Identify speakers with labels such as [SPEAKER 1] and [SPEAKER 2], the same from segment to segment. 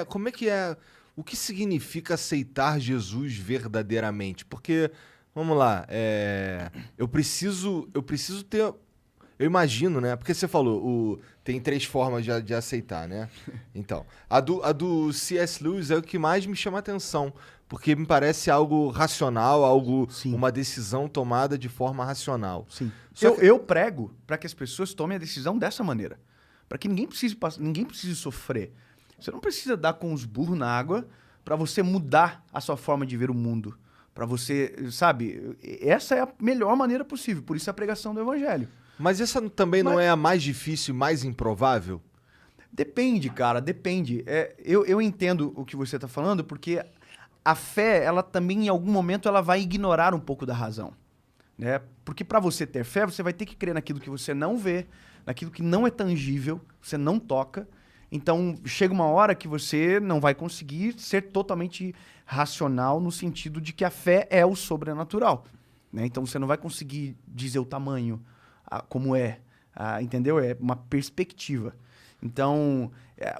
[SPEAKER 1] como é que é, o que significa aceitar Jesus verdadeiramente? Porque, vamos lá, eu preciso ter, eu imagino, né? Porque você falou, tem três formas de aceitar, né? Então, a do C.S. Lewis é o que mais me chama a atenção, porque me parece algo racional,
[SPEAKER 2] Sim.
[SPEAKER 1] uma decisão tomada de forma racional.
[SPEAKER 2] Sim.
[SPEAKER 1] Só que-
[SPEAKER 2] Eu prego para que as pessoas tomem a decisão dessa maneira. Para que ninguém precise sofrer. Você não precisa dar com os burros na água para você mudar a sua forma de ver o mundo. Para você, sabe? Essa é a melhor maneira possível. Por isso a pregação do evangelho.
[SPEAKER 1] Mas essa também não
[SPEAKER 2] Mas-
[SPEAKER 1] é a mais difícil e mais improvável?
[SPEAKER 2] Depende, cara, depende. Eu entendo o que você está falando, porque a fé, ela também, em algum momento, ela vai ignorar um pouco da razão. Né? Porque para você ter fé, você vai ter que crer naquilo que você não vê, naquilo que não é tangível, você não toca. Então, chega uma hora que você não vai conseguir ser totalmente racional no sentido de que a fé é o sobrenatural. Né? Então, você não vai conseguir dizer o tamanho, como é, entendeu? É uma perspectiva. Então,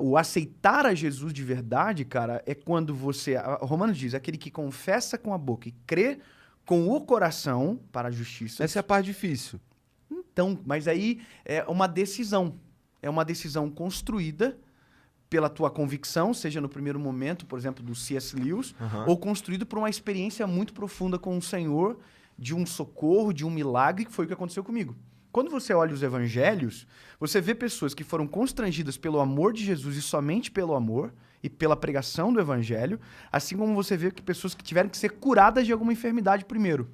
[SPEAKER 2] o aceitar a Jesus de verdade, cara, é quando você... Romanos diz, aquele que confessa com a boca e crê com o coração para a justiça.
[SPEAKER 1] Essa é a parte difícil.
[SPEAKER 2] Então, mas aí é uma decisão. É uma decisão construída pela tua convicção, seja no primeiro momento, por exemplo, do C.S. Lewis, ou construído por uma experiência muito profunda com o Senhor, de um socorro, de um milagre, que foi o que aconteceu comigo. Quando você olha os evangelhos, você vê pessoas que foram constrangidas pelo amor de Jesus e somente pelo amor e pela pregação do evangelho, assim como você vê que pessoas que tiveram que ser curadas de alguma enfermidade primeiro.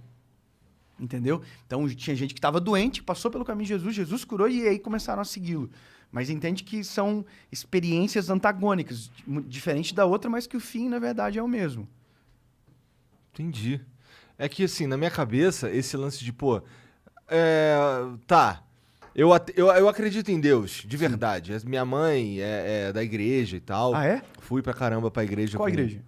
[SPEAKER 2] Entendeu? Então tinha gente que estava doente, passou pelo caminho de Jesus, Jesus curou e aí começaram a segui-lo. Mas entende que são experiências antagônicas, diferente da outra, mas que o fim, na verdade, é o mesmo.
[SPEAKER 1] Entendi. É que, assim, na minha cabeça, esse lance de, pô, tá, eu acredito em Deus, de verdade. Minha mãe é da igreja e tal.
[SPEAKER 2] Ah, é?
[SPEAKER 1] Fui pra caramba pra igreja.
[SPEAKER 2] Qual igreja?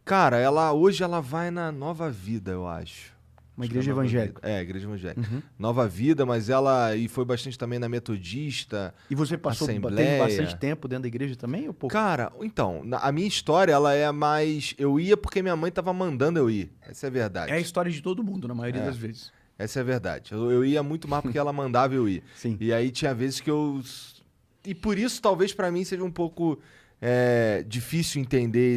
[SPEAKER 1] Cara, hoje ela vai na Nova Vida, eu acho.
[SPEAKER 2] Uma
[SPEAKER 1] Acho que é
[SPEAKER 2] igreja
[SPEAKER 1] Nova
[SPEAKER 2] evangélica.
[SPEAKER 1] Vida. Igreja evangélica. Nova Vida, mas ela... E foi bastante também na Metodista.
[SPEAKER 2] E você passou teve
[SPEAKER 1] Assembleia.
[SPEAKER 2] bastante tempo dentro da igreja também ou pouco?
[SPEAKER 1] Cara, então, a minha história, ela é mais... Eu ia porque minha mãe tava mandando eu ir. Essa é a verdade.
[SPEAKER 2] É a história de todo mundo, na maioria das vezes.
[SPEAKER 1] Essa é a verdade. Eu ia muito mais porque ela mandava eu ir.
[SPEAKER 2] Sim.
[SPEAKER 1] E aí tinha vezes que eu... E por isso, talvez, pra mim, seja um pouco difícil entender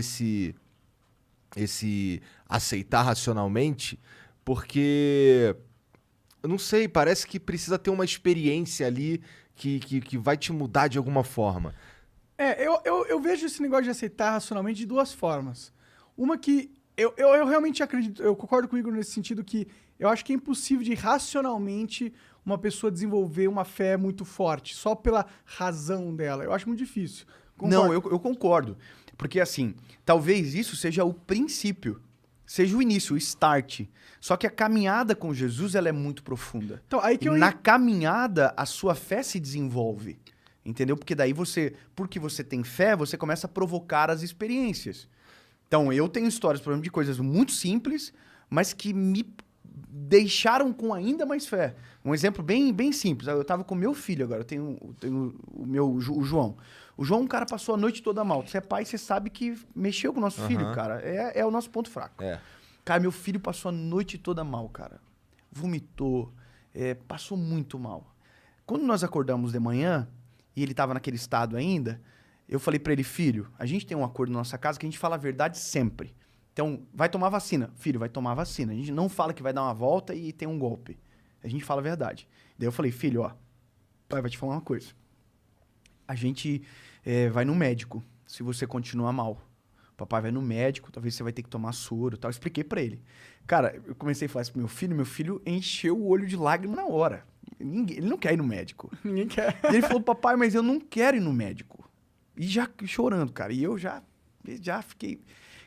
[SPEAKER 1] esse aceitar racionalmente, porque... Eu não sei, parece que precisa ter uma experiência ali que vai te mudar de alguma forma.
[SPEAKER 3] Eu vejo esse negócio de aceitar racionalmente de duas formas. Uma que eu realmente acredito, eu concordo comigo nesse sentido que eu acho que é impossível de racionalmente uma pessoa desenvolver uma fé muito forte, só pela razão dela. Eu acho muito difícil. Concordo.
[SPEAKER 2] Não, eu concordo. Porque, assim, talvez isso seja o princípio, seja o início, o start. Só que a caminhada com Jesus, ela é muito profunda.
[SPEAKER 3] Então, aí que
[SPEAKER 2] E na caminhada, a sua fé se desenvolve. Entendeu? Porque daí porque você tem fé, você começa a provocar as experiências. Então, eu tenho histórias, por exemplo, de coisas muito simples, mas que me deixaram com ainda mais fé. Um exemplo bem, bem simples. Eu estava com meu filho agora, eu tenho o João. O João, um cara passou a noite toda mal. Você é pai, você sabe que mexeu com o nosso filho, cara. É o nosso ponto fraco. Cara, meu filho passou a noite toda mal, cara. Vomitou, passou muito mal. Quando nós acordamos de manhã, e ele estava naquele estado ainda, eu falei para ele, filho, a gente tem um acordo na nossa casa que a gente fala a verdade sempre. Então, vai tomar vacina. Filho, vai tomar vacina. A gente não fala que vai dar uma volta e tem um golpe. A gente fala a verdade. Daí eu falei, filho, ó, pai vai te falar uma coisa. A gente vai no médico se você continuar mal. Papai vai no médico, talvez você vai ter que tomar soro e tal. Eu expliquei pra ele. Cara, eu comecei a falar isso pro meu filho encheu o olho de lágrima na hora. Ele não quer ir no médico.
[SPEAKER 3] Ninguém quer.
[SPEAKER 2] E ele falou, papai, mas eu não quero ir no médico. E já chorando, cara. E eu já fiquei...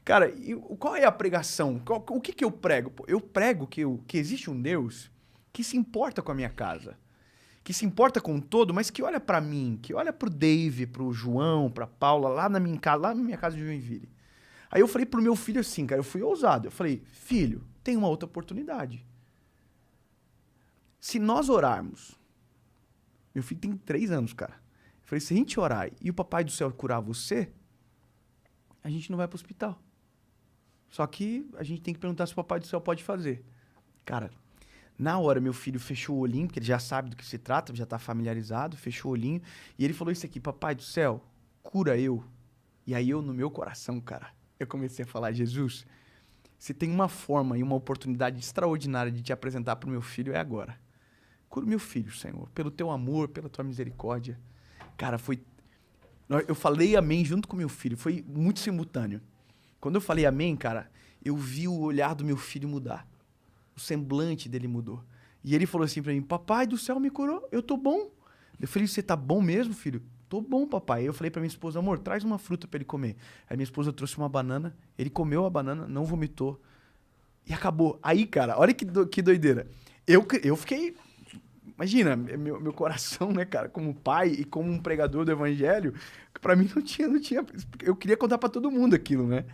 [SPEAKER 2] Cara, qual é a pregação? O que eu prego? Eu prego que existe um Deus que se importa com a minha casa. Que se importa com o todo, mas que olha pra mim, que olha pro Dave, pro João, pra Paula, lá na minha casa de Joinville. Aí eu falei pro meu filho assim, cara, eu fui ousado. Eu falei, filho, tem uma outra oportunidade. Se nós orarmos, meu filho tem 3 anos, cara. Eu falei, se a gente orar e o papai do céu curar você, a gente não vai pro hospital. Só que a gente tem que perguntar se o Papai do Céu pode fazer. Cara, na hora meu filho fechou o olhinho, porque ele já sabe do que se trata, já tá familiarizado, fechou o olhinho, e ele falou isso aqui: Papai do Céu, cura eu. E aí eu, no meu coração, cara, eu comecei a falar: Jesus, se tem uma forma e uma oportunidade extraordinária de te apresentar pro meu filho, é agora. Cura o meu filho, Senhor, pelo teu amor, pela tua misericórdia. Cara, foi... Eu falei amém junto com meu filho, foi muito simultâneo. Quando eu falei amém, cara, eu vi o olhar do meu filho mudar. O semblante dele mudou. E ele falou assim pra mim: Papai do Céu me curou, eu tô bom. Eu falei: você tá bom mesmo, filho? Tô bom, papai. Aí eu falei pra minha esposa: amor, traz uma fruta pra ele comer. Aí minha esposa trouxe uma banana, ele comeu a banana, não vomitou. E acabou. Aí, cara, olha que doideira. Eu fiquei... Imagina, meu coração, né, cara, como pai e como um pregador do evangelho, pra mim não tinha... Eu queria contar pra todo mundo aquilo, né?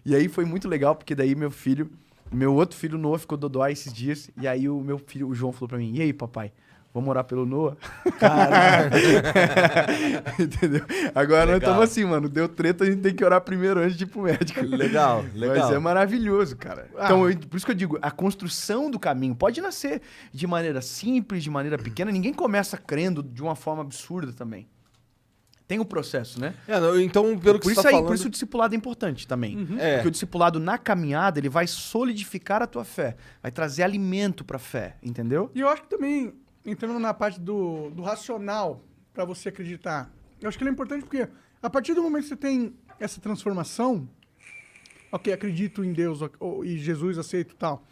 [SPEAKER 2] E aí foi muito legal, porque daí meu outro filho, Noah, ficou dodói esses dias. E aí o meu filho, o João, falou pra mim: e aí, papai, vamos orar pelo Noah?
[SPEAKER 3] Caralho.
[SPEAKER 2] Entendeu? Agora nós
[SPEAKER 1] Legal.
[SPEAKER 2] estamos assim, mano. Deu treta, a gente tem que orar primeiro antes de ir pro médico.
[SPEAKER 1] Legal, legal.
[SPEAKER 2] Mas é maravilhoso, cara. Então, por isso que eu digo, a construção do caminho pode nascer de maneira simples, de maneira pequena. Ninguém começa crendo de uma forma absurda também. Tem o processo, né?
[SPEAKER 1] Então, pelo que
[SPEAKER 2] Por
[SPEAKER 1] você
[SPEAKER 2] isso
[SPEAKER 1] tá
[SPEAKER 2] aí,
[SPEAKER 1] falando...
[SPEAKER 2] por isso o discipulado é importante também.
[SPEAKER 1] É.
[SPEAKER 2] Porque o discipulado na caminhada, ele vai solidificar a tua fé. Vai trazer alimento pra fé, entendeu?
[SPEAKER 3] E eu acho que também, entrando na parte do racional pra você acreditar, eu acho que ele é importante porque a partir do momento que você tem essa transformação, ok, acredito em Deus e Jesus, aceito e tal,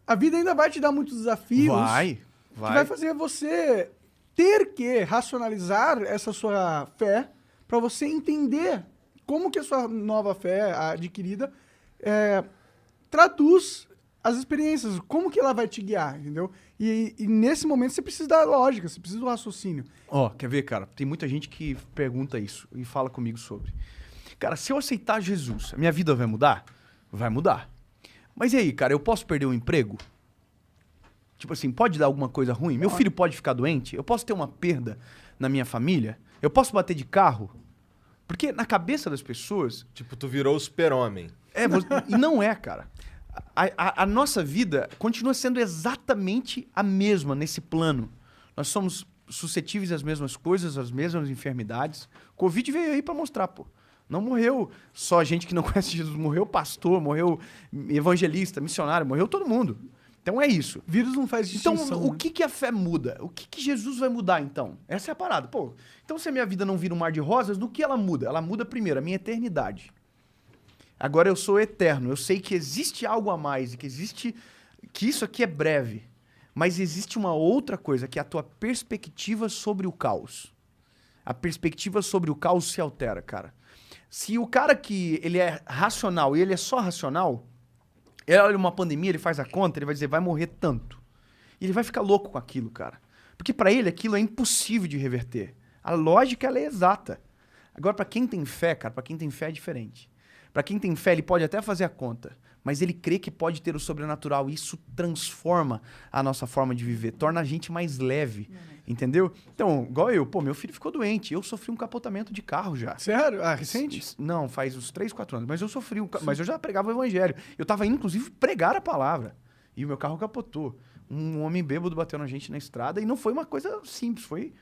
[SPEAKER 3] a vida ainda vai te dar muitos desafios que vai fazer você ter que racionalizar essa sua fé para você entender como que a sua nova fé adquirida traduz as experiências, como que ela vai te guiar, entendeu? E nesse momento você precisa da lógica, você precisa do raciocínio.
[SPEAKER 2] Ó, quer ver, cara? Tem muita gente que pergunta isso e fala comigo sobre. Cara, se eu aceitar Jesus, a minha vida vai mudar? Vai mudar. Mas e aí, cara, eu posso perder o emprego? Tipo assim, pode dar alguma coisa ruim? Meu filho pode ficar doente? Eu posso ter uma perda na minha família? Eu posso bater de carro? Porque na cabeça das pessoas...
[SPEAKER 1] Tipo, tu virou o super-homem.
[SPEAKER 2] E não é, cara. A nossa vida continua sendo exatamente a mesma nesse plano. Nós somos suscetíveis às mesmas coisas, às mesmas enfermidades. Covid veio aí pra mostrar, pô. Não morreu só gente que não conhece Jesus. Morreu pastor, morreu evangelista, missionário, morreu todo mundo. Então é isso.
[SPEAKER 3] Vírus não faz distinção.
[SPEAKER 2] Então, o que a fé muda? O que Jesus vai mudar, então? Essa é a parada. Pô, então se a minha vida não vira um mar de rosas, no que ela muda? Ela muda primeiro a minha eternidade. Agora eu sou eterno. Eu sei que existe algo a mais e que isso aqui é breve. Mas existe uma outra coisa, que é a tua perspectiva sobre o caos. A perspectiva sobre o caos se altera, cara. Se o cara que ele é racional e ele é só racional, ele olha uma pandemia, ele faz a conta, ele vai dizer, vai morrer tanto. E ele vai ficar louco com aquilo, cara. Porque pra ele aquilo é impossível de reverter. A lógica, ela é exata. Agora, pra quem tem fé, cara, pra quem tem fé é diferente. Pra quem tem fé, ele pode até fazer a conta, mas ele crê que pode ter o sobrenatural. E isso transforma a nossa forma de viver, torna a gente mais leve, entendeu? Então, igual eu, pô, meu filho ficou doente, eu sofri um capotamento de carro já.
[SPEAKER 3] Sério? Ah, recente?
[SPEAKER 2] Não, faz uns 3, 4 anos. Mas eu sofri, mas eu já pregava o evangelho. Eu tava indo, inclusive, pregar a palavra. E o meu carro capotou. Um homem bêbado bateu na gente na estrada e não foi uma coisa simples, foi,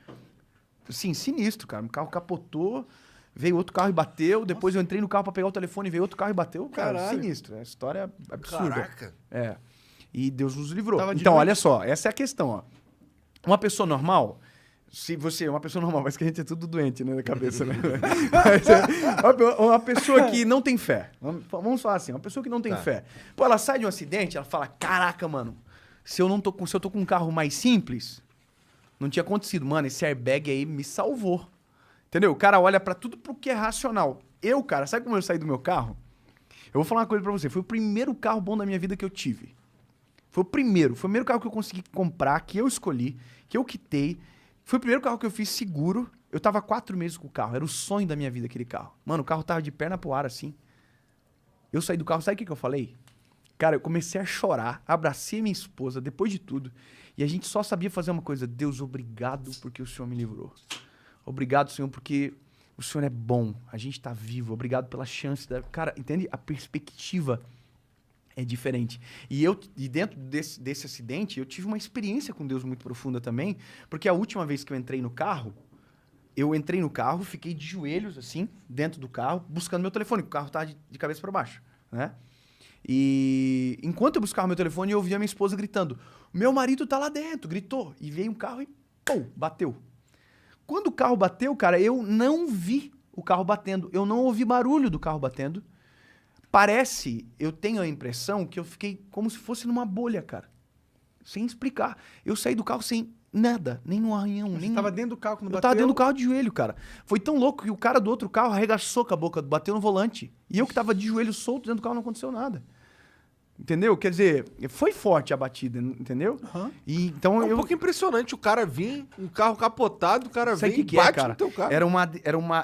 [SPEAKER 2] assim, sinistro, cara. O carro capotou, veio outro carro e bateu, depois eu entrei no carro pra pegar o telefone e veio outro carro e bateu. Cara,
[SPEAKER 3] Caralho.
[SPEAKER 2] sinistro. É história absurda.
[SPEAKER 1] Caraca.
[SPEAKER 2] É. E Deus nos livrou.
[SPEAKER 3] Tava de
[SPEAKER 2] Então,
[SPEAKER 3] noite.
[SPEAKER 2] olha só, essa é a questão, ó. Uma pessoa normal, se você é uma pessoa normal, mas que a gente é tudo doente, né, na cabeça, né? Mas, uma pessoa que não tem fé. Vamos falar assim, uma pessoa que não tem fé. Pô, ela sai de um acidente, ela fala, caraca, mano, se eu tô com um carro mais simples, não tinha acontecido. Mano, esse airbag aí me salvou. Entendeu? O cara olha pra tudo pro que é racional. Eu, cara, sabe como eu saí do meu carro? Eu vou falar uma coisa pra você. Foi o primeiro carro bom da minha vida que eu tive. Foi o primeiro carro que eu consegui comprar, que eu escolhi, que eu quitei. Foi o primeiro carro que eu fiz seguro. Eu tava 4 meses com o carro. Era o sonho da minha vida, aquele carro. Mano, o carro tava de perna pro ar, assim. Eu saí do carro, sabe o que eu falei? Cara, eu comecei a chorar, abracei minha esposa, depois de tudo. E a gente só sabia fazer uma coisa. Deus, obrigado porque o Senhor me livrou. Obrigado, Senhor, porque o Senhor é bom, a gente tá vivo, obrigado pela chance. Cara, entende? A perspectiva é diferente. E dentro desse acidente, eu tive uma experiência com Deus muito profunda também, porque a última vez que eu entrei no carro, fiquei de joelhos, assim, dentro do carro, buscando meu telefone, porque o carro tava de cabeça para baixo, né? E enquanto eu buscava meu telefone, eu ouvia a minha esposa gritando, meu marido tá lá dentro, gritou. E veio um carro e, pum, bateu. Quando o carro bateu, cara, eu não vi o carro batendo, eu não ouvi barulho do carro batendo. Eu tenho a impressão que eu fiquei como se fosse numa bolha, cara. Sem explicar. Eu saí do carro sem nada, nem no arranhão.
[SPEAKER 3] Você tava dentro do carro quando bateu?
[SPEAKER 2] Eu tava dentro do carro de joelho, cara. Foi tão louco que o cara do outro carro arregaçou com a boca, bateu no volante. E eu que tava de joelho solto dentro do carro, não aconteceu nada. Entendeu? Quer dizer, foi forte a batida, entendeu?
[SPEAKER 3] Uhum.
[SPEAKER 2] E, então
[SPEAKER 1] É um pouco impressionante o cara vir, um carro capotado, o cara
[SPEAKER 2] Sabe
[SPEAKER 1] vem
[SPEAKER 2] o que
[SPEAKER 1] e
[SPEAKER 2] que
[SPEAKER 1] bate
[SPEAKER 2] cara?
[SPEAKER 1] no teu carro.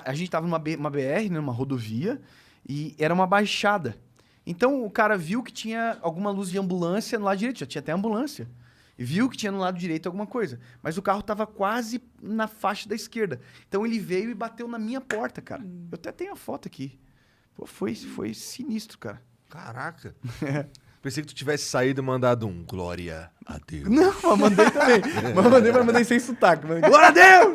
[SPEAKER 2] A gente tava numa BR, né, numa rodovia, e era uma baixada. Então o cara viu que tinha alguma luz de ambulância no lado direito, já tinha até ambulância. E viu que tinha no lado direito alguma coisa. Mas o carro tava quase na faixa da esquerda. Então ele veio e bateu na minha porta, cara. Eu até tenho a foto aqui. Pô, foi sinistro, cara.
[SPEAKER 1] Caraca. Pensei que tu tivesse saído e mandado um glória a Deus.
[SPEAKER 2] Não, eu mandei também. Mas mandei sem sotaque. Glória a Deus!